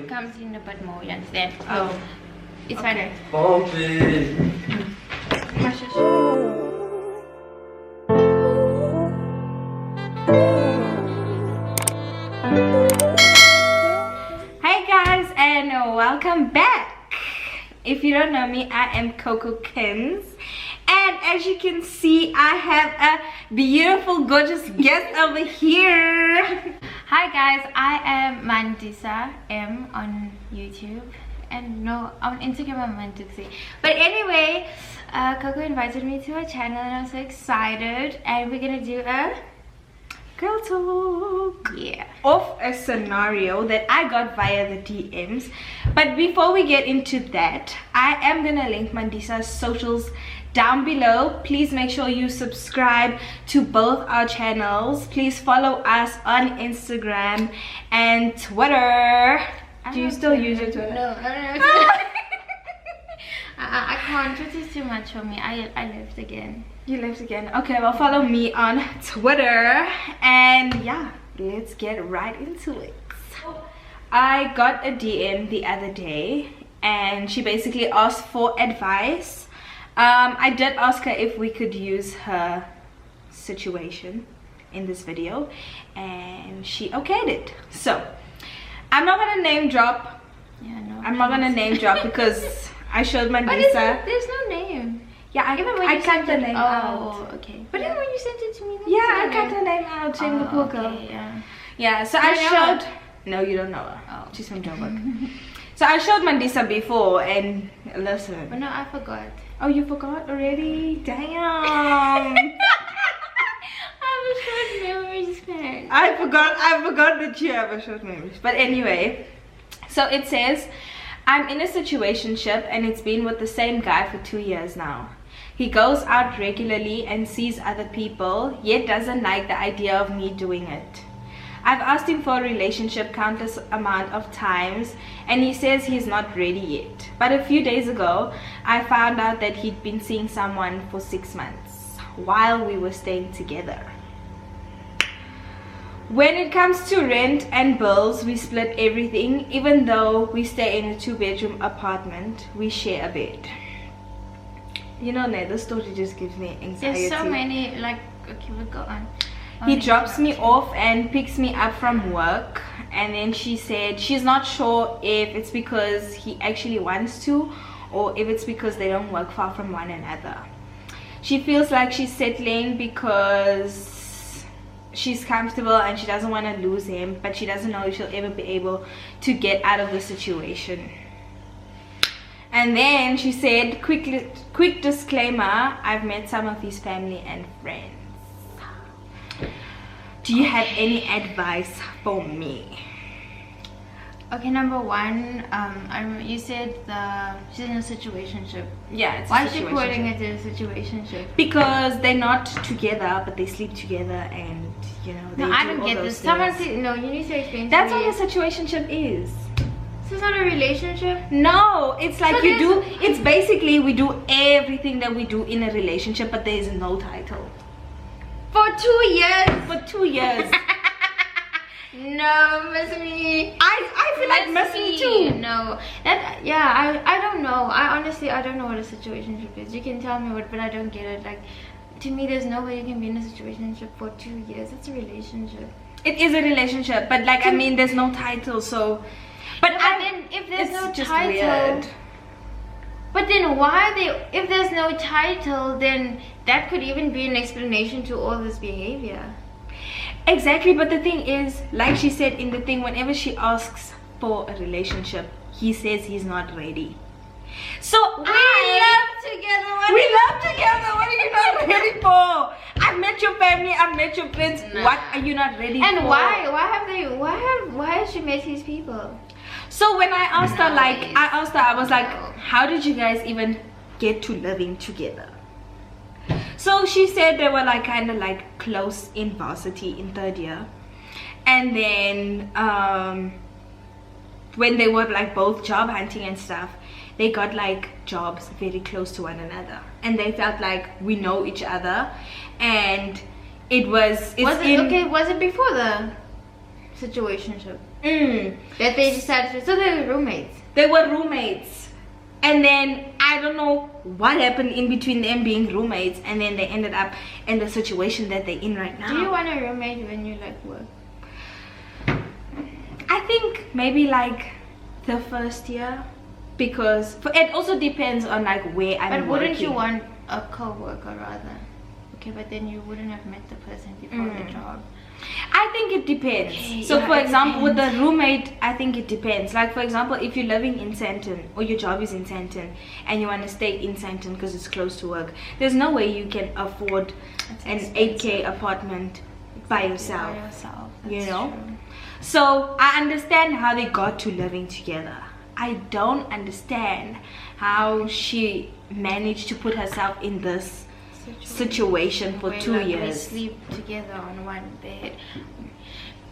it comes in a bit more, you understand? Oh. It's Okay. fine. Bump it. Hi guys, and welcome back. If you don't know me, I am Cocokinzz, and as you can see, I have a beautiful, gorgeous guest over here. Hi guys, I am Mandisa M on YouTube. And no, on Instagram I'm Mandisa. But anyway, Coco invited me to her channel and I'm so excited. And we're gonna do a Girl talk. yeah. Of a scenario that I got via the DMs. But before we get into that, I am gonna link Mandisa's socials down below. Please make sure you subscribe to both our channels. Please follow us on Instagram and Twitter. Do you still use your Twitter? No, I don't know. I can't. Twitter's too much for me. I left again. You left again. Okay, well, follow me on Twitter. And yeah, let's get right into it. I got a DM the other day and she basically asked for advice. I did ask her if we could use her situation in this video and she okayed it. So I'm not gonna name drop. Yeah, no. I'm not gonna name drop because I showed But Mandisa. there's no name. Yeah, Even when I you cut sent the it, name out. okay. But even when you sent it to me, Yeah, I cut her name out. Same with Coco. okay, yeah. Yeah, so Do I you know showed. her? No, you don't know her. Oh. She's from Joburg. So I showed Mandisa before, and listen. But no, I forgot. Oh, you forgot already? Damn. I have a short memory span. I forgot that you have a short memory. But anyway, so it says, I'm in a situationship and it's been with the same guy for 2 years now. He goes out regularly and sees other people, yet doesn't like the idea of me doing it. I've asked him for a relationship countless amount of times and he says he's not ready yet. But a few days ago, I found out that he'd been seeing someone for 6 months while we were staying together. When it comes to rent and bills, we split everything. Even though we stay in a 2-bedroom apartment, we share a bed. You know, this story just gives me anxiety. There's so many, like, okay, we'll go on. He drops me off and picks me up from work, and then she said she's not sure if it's because he actually wants to or if it's because they don't work far from one another. She feels like she's settling because she's comfortable and she doesn't want to lose him, but she doesn't know if she'll ever be able to get out of the situation. And then she said, quick disclaimer, I've met some of his family and friends. Do you have any advice for me? Okay, number one, you said she's in a situationship. Yeah, it's Why a is she situationship. calling it a situationship? Because they're not together, but they sleep together, and you know they No, do I don't all get those this. Someone things. said, no, you need to explain That's to me. what a situationship is. This is not a relationship. No, it's like So you do. there's- It's basically we do everything that we do in a relationship, but there is no title. For 2 years. For 2 years. No, miss me. I feel like miss me too. No, that I don't know. I honestly don't know what a situationship is. You can tell me what, but I don't get it. Like, to me, there's no way you can be in a situationship for 2 years. It's a relationship. It is a relationship, but like I mean, there's no title, so. But then if there's it's no just title, weird. but then if there's no title, then that could even be an explanation to all this behavior. Exactly, but the thing is, like she said in the thing, whenever she asks for a relationship, he says he's not ready. So We love together. we love together. What are you not ready for? I've met your family. I've met your friends. Nah. What are you not ready for? And why has she met these people? So when I asked her, like, Nice. I was like, No. how did you guys even get to living together? So she said they were like kind of like close in varsity in 3rd year, and then when they were like both job hunting and stuff, they got like jobs very close to one another, and they felt like we know each other, and was it before the situationship? That they decided to, so they were roommates. They were roommates, and then I don't know what happened in between them being roommates, and then they ended up in the situation that they're in right now. Do you want a roommate when you like work? I think maybe like the first year, because it also depends on like where I'm But wouldn't working. you want a co-worker rather? Okay, but then you wouldn't have met the person before the job. I think it depends. Okay, So yeah, for it example, with the depends. roommate, I think it depends. Like for example, if you're living in Sandton or your job is in Sandton and you want to stay in Sandton because it's close to work, there's no way you can afford an 8K apartment by yourself. By yourself, You that's know? true. So I understand how they got to living together. I don't understand how she managed to put herself in this situation for where, 2 like, we years. sleep together on one bed.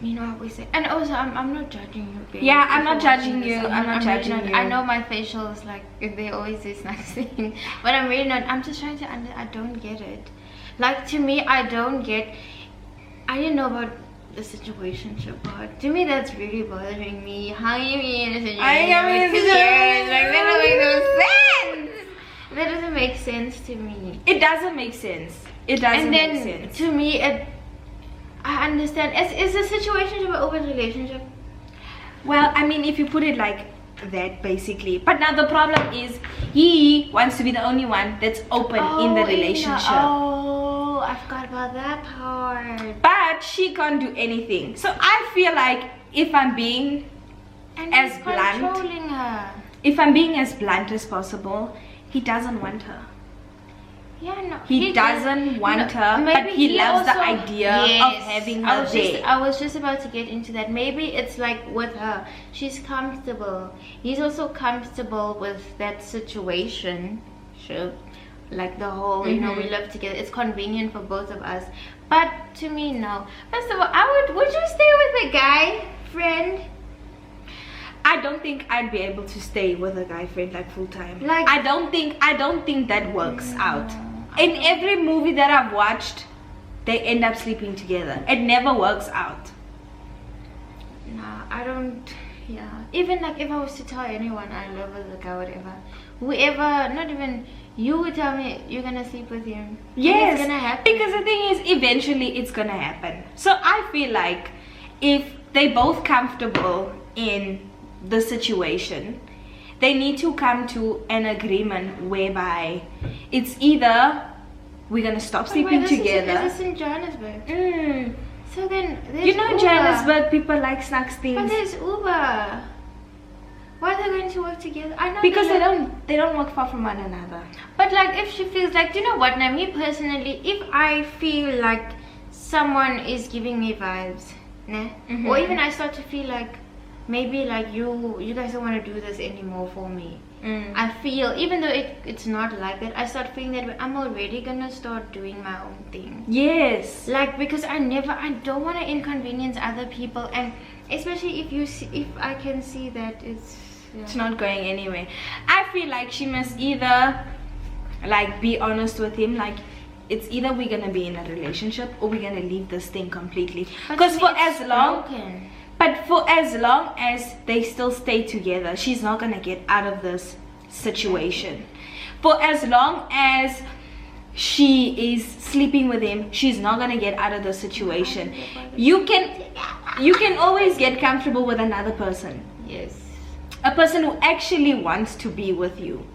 You know what we say. And also, I'm not judging you, babe. Yeah, I'm If not you're judging watching you. this, I'm not really judging you. I know my facials, like, they always say nothing. But I'm really not. I'm just trying to I don't get it. Like, to me, I don't get. I didn't know about the situationship part. To me, that's really bothering me. How you mean in a situationship with 2 years? Like, that doesn't make no sense. That doesn't make sense to me. It doesn't make sense. It doesn't And make then sense. to me, I understand. Is a situationship an open relationship? Well, I mean, if you put it like that, basically. But now the problem is, he wants to be the only one that's open in the relationship. Oh, I forgot about that part. But she can't do anything. So I feel like if I'm being And as he's blunt, controlling her. if I'm being as blunt as possible, he doesn't want her. Yeah, no. He doesn't want her, but maybe he loves the also- idea of having her there. I was just about to get into that. Maybe it's like with her, she's comfortable. He's also comfortable with that situation. Sure. Like the whole, you know, we live together. It's convenient for both of us. But to me, no. First of all, would you stay with a guy friend? I don't think I'd be able to stay with a guy friend like full time. Like, I don't think that works out. In every movie that I've watched, they end up sleeping together. It never works out. Nah, I don't. Yeah. Even like if I was to tell anyone I love with a guy, whatever, whoever, not even you would tell me you're gonna sleep with him. Yes, it's gonna happen. because the thing is, eventually it's gonna happen. So I feel like if they both comfortable in the situation, they need to come to an agreement whereby it's either we're gonna stop sleeping together. Is this in Johannesburg? So then there's You know, in Uber. Johannesburg, people like snacks But things there's Uber. Why are they going to work together? I know because they don't work far from one another. But like, if she feels like, do you know what? Now, me personally, if I feel like someone is giving me vibes, nah, or even I start to feel like maybe like you guys don't want to do this anymore for me. I feel, even though it's not like that, I start feeling that I'm already gonna start doing my own thing. Yes. Like, because I don't want to inconvenience other people, and especially if I can see that it's not going anywhere. I feel like she must either like be honest with him, like it's either we're gonna be in a relationship or we're gonna leave this thing completely. Because for as long as they still stay together, she's not gonna get out of this situation. For as long as she is sleeping with him, she's not gonna get out of the situation. You can always get comfortable with another person. Yes. A person who actually wants to be with you,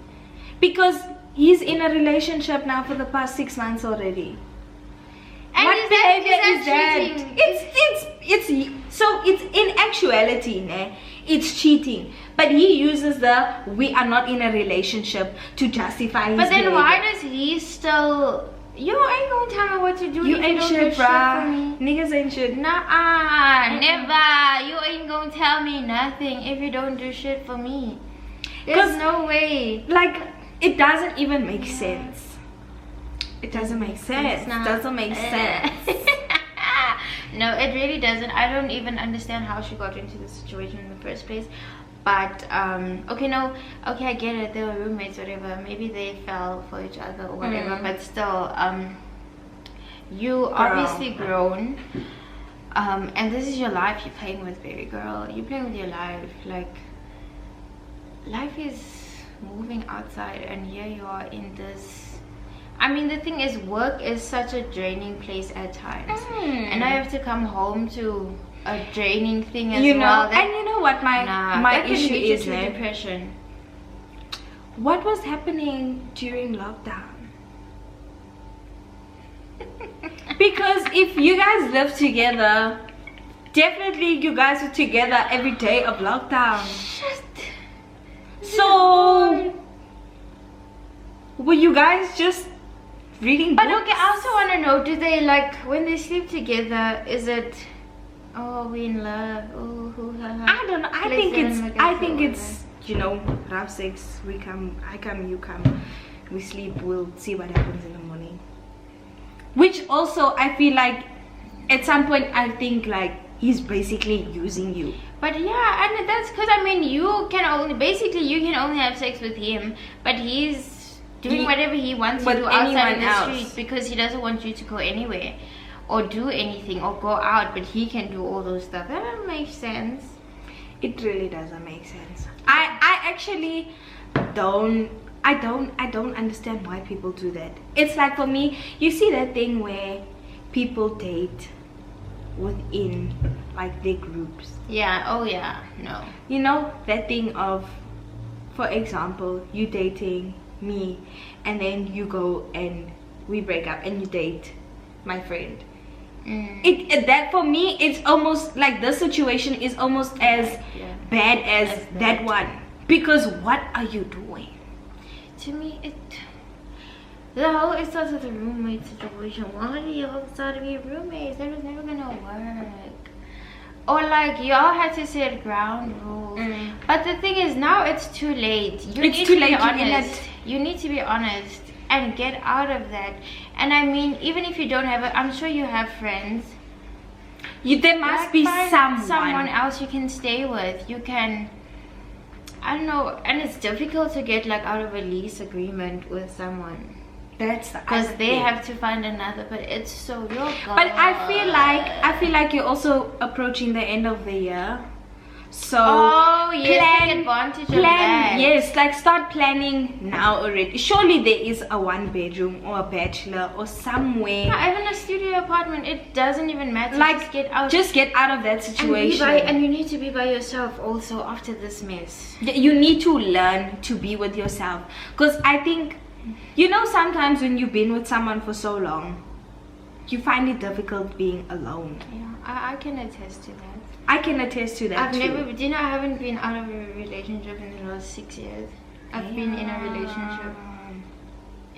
because he's in a relationship now for the past 6 months already. And What is behavior that is that? cheating? It's in actuality, ne, it's cheating. But he uses the "we are not in a relationship" to justify his But then behavior. why does he still? You ain't gonna tell me what to do. You if ain't don't shit, do for bruh. me. Niggas ain't shit. Nah, never. You ain't gonna tell me nothing if you don't do shit for me. There's no way. Like, it doesn't even make sense. It doesn't make sense. It's not. Doesn't make sense. No, it really doesn't. I don't even understand how she got into this situation in the first place. But okay, I get it. They were roommates, whatever. Maybe they fell for each other or whatever. But still, you obviously grown. and this is your life you're playing with, baby girl. You're playing with your life. Like, life is moving outside, and here you are in this. I mean, the thing is, work is such a draining place at times, and I have to come home to a draining thing as well. And you know what my issue is there? Depression. What was happening during lockdown? Because if you guys live together, definitely you guys were together every day of lockdown. So were you guys just reading books? But okay, I also want to know, do they, like, when they sleep together, is it, oh, we in love, oh, hoo-ha-ha? I don't know. I think it's you know, rough sex. We come, I come, you come, we sleep, we'll see what happens in the morning. Which also, I feel like at some point I think like he's basically using you. But yeah, and that's because, I mean, you can only have sex with him, but he's doing whatever he wants to do outside in the streets because he doesn't want you to go anywhere or do anything or go out, but he can do all those stuff. That doesn't make sense. It really doesn't make sense. I actually don't understand why people do that. It's like, for me, you see that thing where people date within like their groups. Yeah, oh yeah, no. You know, that thing of, for example, you dating me and then you go and we break up and you date my friend. That for me, it's almost like the situation is almost as bad as that one. Because what are you doing? To me, it starts with a roommate situation. Why do y'all start to be roommates? That was never gonna work. Or like, y'all had to set ground rules. But the thing is, now it's too late. You need to be honest. You need to be honest and get out of that. And I mean, even if you don't have it, I'm sure you have friends. There must be someone else you can stay with. You can, I don't know, and it's difficult to get like out of a lease agreement with someone. That's because they have to find another, but it's so your God. But I feel like you're also approaching the end of the year. So take advantage of that. Yes, like start planning now already. Surely there is a 1-bedroom or a bachelor or somewhere. Yeah, even a studio apartment. It doesn't even matter. Like, just get out of that situation. And you need to be by yourself also after this mess. You need to learn to be with yourself. Because I think, you know, sometimes when you've been with someone for so long, you find it difficult being alone. Yeah, I can attest to that. I can attest to that. I haven't been out of a relationship in the last 6 years. I've been in a relationship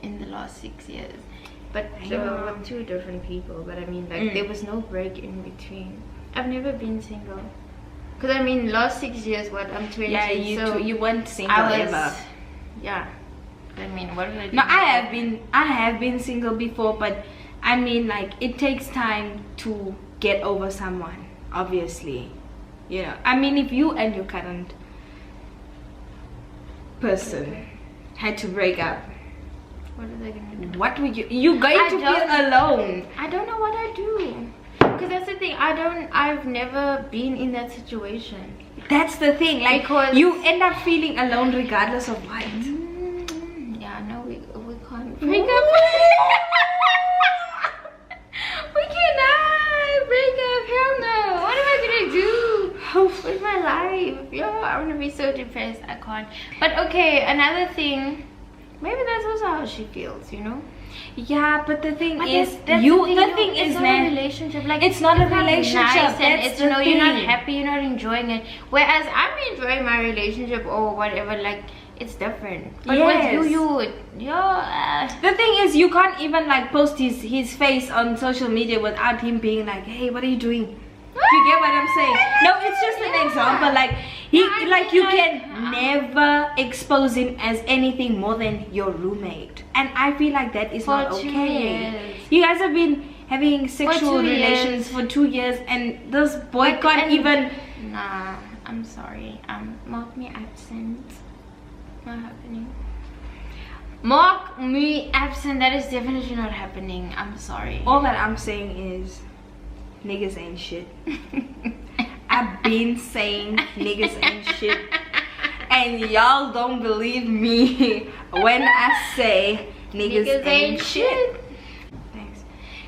in the last 6 years, but with 2 different people. But I mean, like, there was no break in between. I've never been single. Because I mean, last 6 years, I'm 20. Yeah, you weren't single ever. Yeah. I mean, what did I do? No, I have been single before, but I mean, like, it takes time to get over someone. Obviously, you know, I mean, if you and your current person had to break up, what are they gonna do? What would you're going to be alone? I don't know what I do, because that's the thing. I've never been in that situation. That's the thing, like, because you end up feeling alone regardless of what. Yeah, no, we can't break up. We cannot break up. Hell no. What am I gonna do with my life? Yo, I'm gonna be so depressed. I can't. But okay, another thing. Maybe that's also how she feels, you know? Yeah, but the thing is, it's not a relationship. Like, it's not a relationship. Nice, and it's, you know, you're not happy, you're not enjoying it. Whereas I'm enjoying my relationship or whatever. Like, it's different. But with the thing is, you can't even like post his face on social media without him being like, hey, what are you doing? Do you get what I'm saying? No, it's just an example. Like, you can never expose him as anything more than your roommate, and I feel like that is not okay. You guys have been having sexual relations for 2 years, and this boy can't even. Nah, I'm sorry. Mark me absent. Not happening. Mark me absent. That is definitely not happening. I'm sorry. All that I'm saying is, niggas ain't shit. I've been saying niggas ain't shit, and y'all don't believe me when I say niggas ain't shit. Thanks.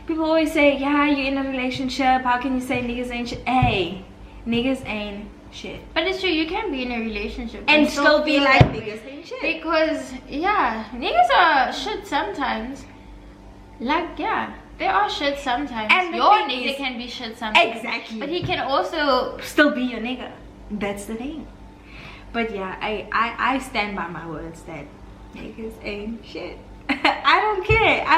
People always say, yeah, you're in a relationship, how can you say niggas ain't shit? Hey, niggas ain't shit. But it's true, you can be in a relationship and still be like niggas ain't shit. Because yeah, niggas are shit sometimes. Like yeah, they are shit sometimes. And your nigga can be shit sometimes. Exactly. But he can also still be your nigga. That's the thing. But yeah, I stand by my words that niggas ain't shit. I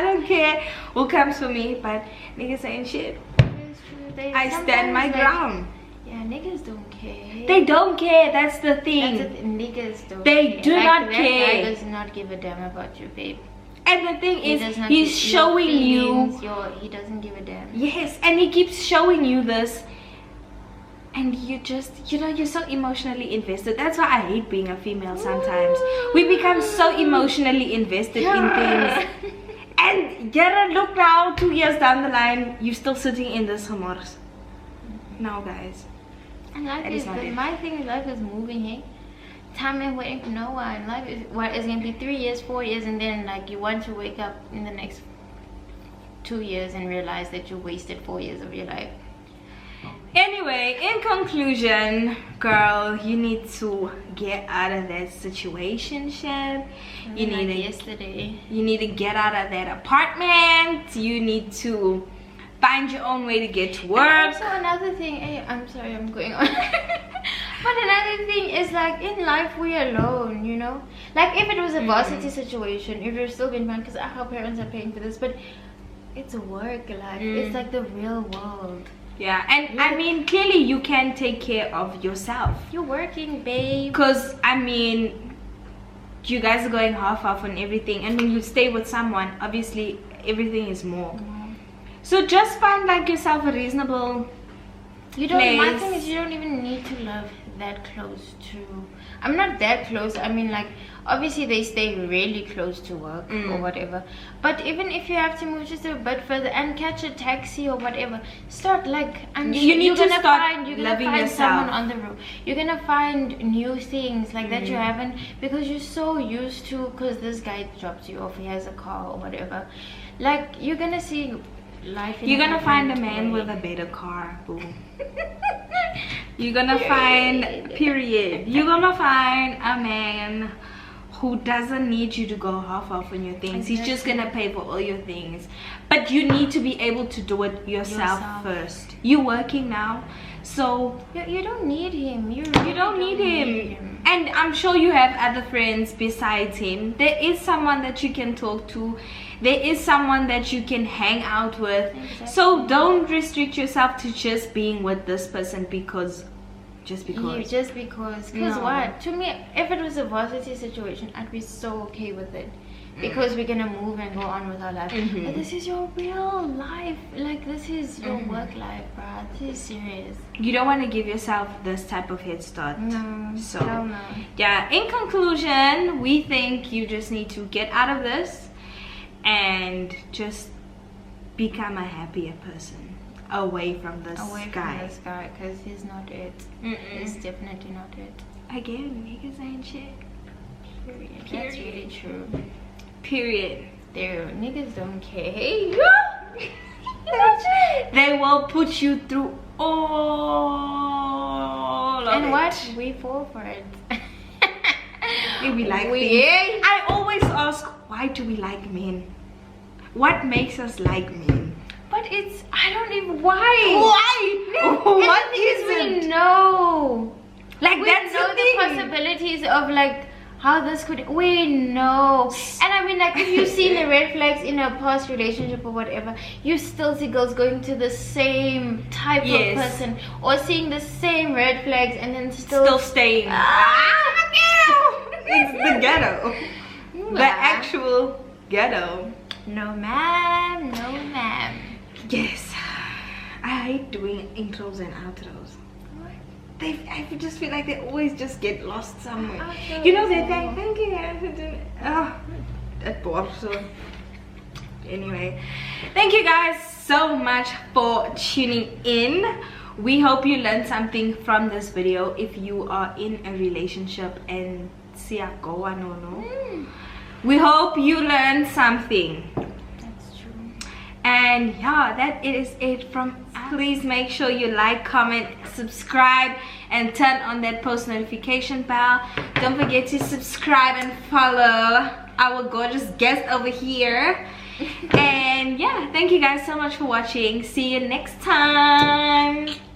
don't care who comes for me, but niggas ain't shit. I stand my ground. Yeah, niggas don't care. They don't care, that's the thing. Niggas don't They care. do not care. That guy does not give a damn about you, babe. And the thing is, he's showing you. He doesn't give a damn. Yes, and he keeps showing you this. And you just, you know, you're so emotionally invested. That's why I hate being a female sometimes. We become so emotionally invested in things. And yeah, look now, 2 years down the line, you're still sitting in this remorse. No, guys. And my thing is, life is moving, hey? Time ain't waiting for no one. Life is, what, it's gonna be 3 years, 4 years, and then like you want to wake up in the next 2 years and realize that you wasted 4 years of your life. Anyway, in conclusion, girl, you need to get out of that situationship. You need to get out of that apartment. You need to find your own way to get to work. And also another thing, hey, I'm sorry, I'm going on. But another thing is, like, in life we're alone, you know. Like if it was a varsity situation, it would have still been fun because our parents are paying for this. But it's a work life. It's like the real world. Yeah, and I mean, clearly you can take care of yourself. You're working, babe. Because, I mean, you guys are going half off on everything. And when you stay with someone, obviously, everything is more. So just find, like, yourself a reasonable place. My thing is, you don't even need to love that close to... I'm not that close. I mean, like, obviously they stay really close to work or whatever. But even if you have to move just a bit further and catch a taxi or whatever, start like... you're gonna find yourself. Someone on the road. You're gonna find new things like that you haven't, because you're so used to, because this guy drops you off, he has a car or whatever. Like, you're gonna see life in You're gonna find a man with a better car, boo. You're gonna find, period. You're gonna find a man who doesn't need you to go half off on your things. He's just gonna pay for all your things. But you need to be able to do it yourself first. You're working now, so you don't need him. You don't need him. And I'm sure you have other friends besides him. There is someone that you can talk to. There is someone that you can hang out with. Exactly. So don't restrict yourself to just being with this person just because. Because what? To me, if it was a varsity situation, I'd be so okay with it. Because we're gonna move and go on with our life. But this is your real life. Like, this is your work life, bruh. This is serious. You don't want to give yourself this type of head start. No. So, hell no. Yeah, in conclusion, we think you just need to get out of this and just become a happier person away from this guy. Because he's not it. He's definitely not it. Again, niggas ain't shit. Period. That's really true. Period. Dude, niggas don't care. Hey, they will put you through all of and it. what? We fall for it. We like things. I always ask, why do we like men? What makes us like men? But it's, I don't even, why? What is it? We know. Like, we that's know the possibilities of, like, how this could, we know. And I mean, like, if you've seen the red flags in a past relationship or whatever, you still see girls going to the same type of person, or seeing the same red flags and then still staying. It's the ghetto. The actual ghetto. No ma'am, no ma'am. Yes, I hate doing intros and outros. I just feel like they always just get lost somewhere. You know, they think, thank you guys for doing it. Oh, that bore. So anyway, thank you guys so much for tuning in. We hope you learned something from this video. If you are in a relationship and we hope you learned something. That's true. And yeah, that is it from us. Please make sure you like, comment, subscribe, and turn on that post notification bell. Don't forget to subscribe and follow our gorgeous guest over here. And yeah, thank you guys so much for watching. See you next time.